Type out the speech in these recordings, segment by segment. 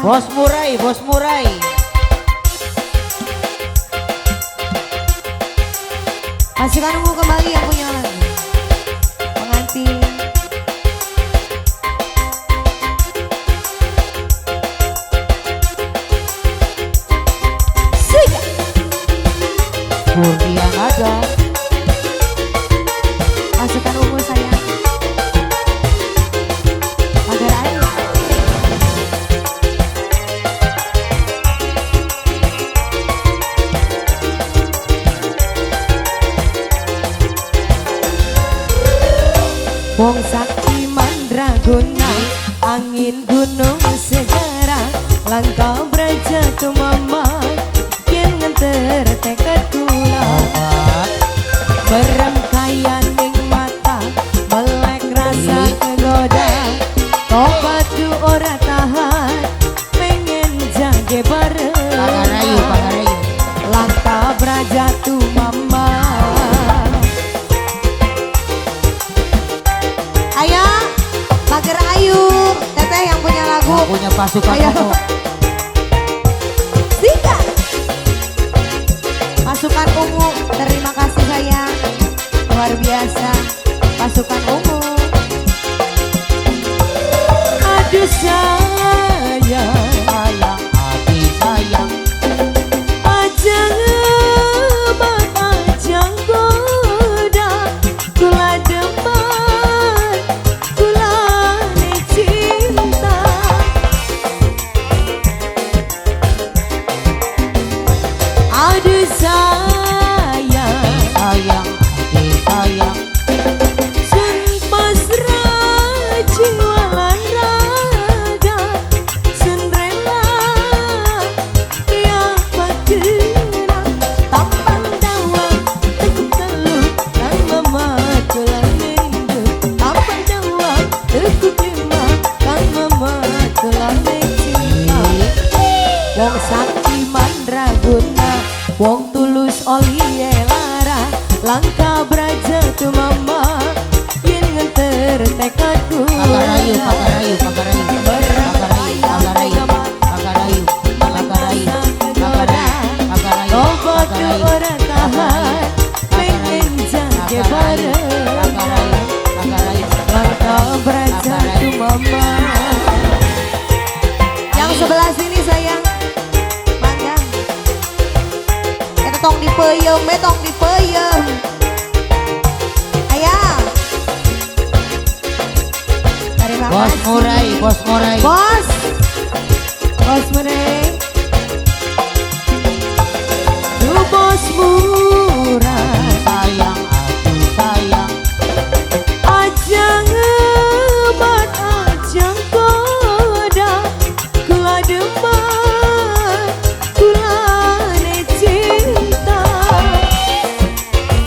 Bos Murai, Bos Murai. Pasukan ungu kembali yang punya lagu. Pengantin. Siga. Murni yang ada. Pasukan ungu sayang. Pagar air. Wong sakti mandraguna, angin gunung sejarah, langkah braja tu mama, yang ngenter tekad kula. Berangkaian ning mata, melek rasa kegoda, tobat tu ora tahan, pengen jage bareng. Pangarayu, Pangarayu. Langkah braja tu mama. Ayo, Pagar Ayu, Teteh yang punya lagu. Yang punya pasukan Ayo. ungu. Sika. Pasukan ungu, terima kasih sayang. Luar biasa, pasukan ungu. Aduh sayang, Sayang, hati sayang. ajang emak, ajang goda, kula demen, kula ni cinta. Aduh sayang, Sayang, hati sayang. sun pasrah jiwa lan raga, sun rela ya pakena, tampang dawa tekuk teluk kang mama tulang rindu, tampang dawa tekuk lima kang mama tulang cinta. Wong sakti mandraguna, wong tulus oli lara, langkah braja tu mama, yen ngenter tekad Pangarayu, kula. Pangarayu, Pangarayu. Pangarayu, Pangarayu. Pangarayu, Pangarayu. Pangarayu, Tobat tu Pangarayu. ora tahan, pengen jage bareng, Pangarayu. langkah braja tu mama. Yang sebelah sini sayang, mangga. Kita tong dipeyem, tong dipeyem. Ayah. Terima Bos kasih. Murai, Bos Murai. Bos. Bos Murai. Du bos Murai. Sayang, hati sayang. Ajang emat, ajang goda, kula demen, kula ne cinta.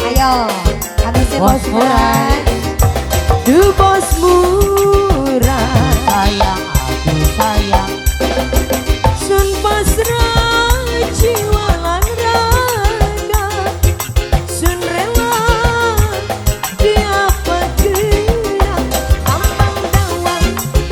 Ayo, habisin Bos bos Murai. Murai. Du bos Murai. Sayang, hati sayang. Sun pasrah jiwa lan raga, sun rela dia pakena, tampang dawa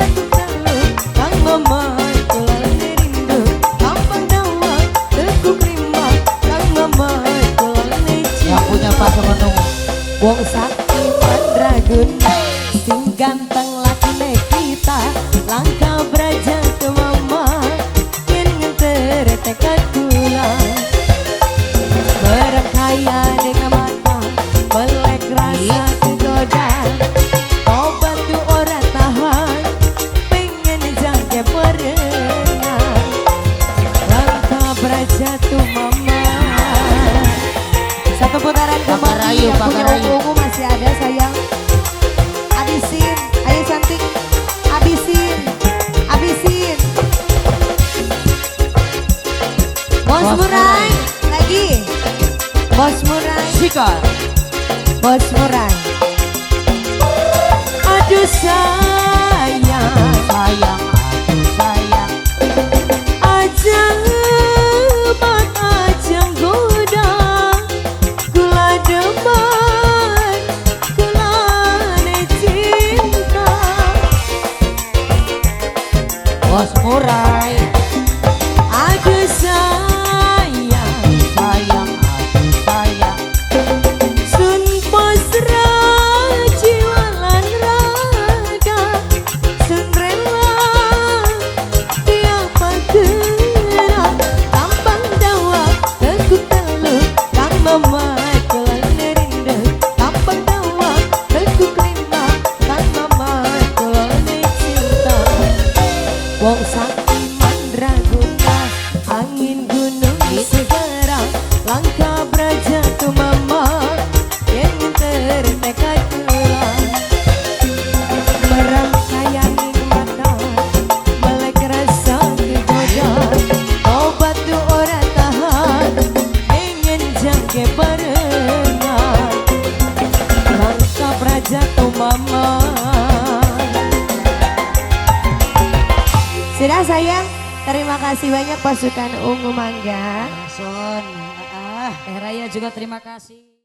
tekuk teluk kang mama tulang rindu, tampang dawa tekuk lima kang mama tulang cinta. Yang punya pasukan ungu. Wong sakti mandraguna, sing ganteng lakine kita, langkah braja ke mama, yen ngenter tekad kula. Berkaya dengan mata, melek rasa kegoda, tobat tu ora tahan, pengen jage berenang, langkah braja tu mama. Satu putaran kembali Pangarayu, yang punya Pangarayu. ungu masih ada sayang. Habisin, ayo cantik, habisin, habisin. Bos Bos Murai, lagi. Bos Murai, Sika. Bos Murai. Aduh sayang, Sayang, hati sayang. ajang emat, ajang goda, kula demen, kula ne cinta. Bos Murai. Wong sakti mandraguna, angin gunung segera, langkah braja tu mama, yang tertekat kula. Merangkayang mata, melek rasa kejodoh, obat tu orang tahan, ingin jangke barengan, langkah braja tu mama. Sudah sayang, terima kasih banyak pasukan Ungu Mangga. Son, Teh Raya juga terima kasih.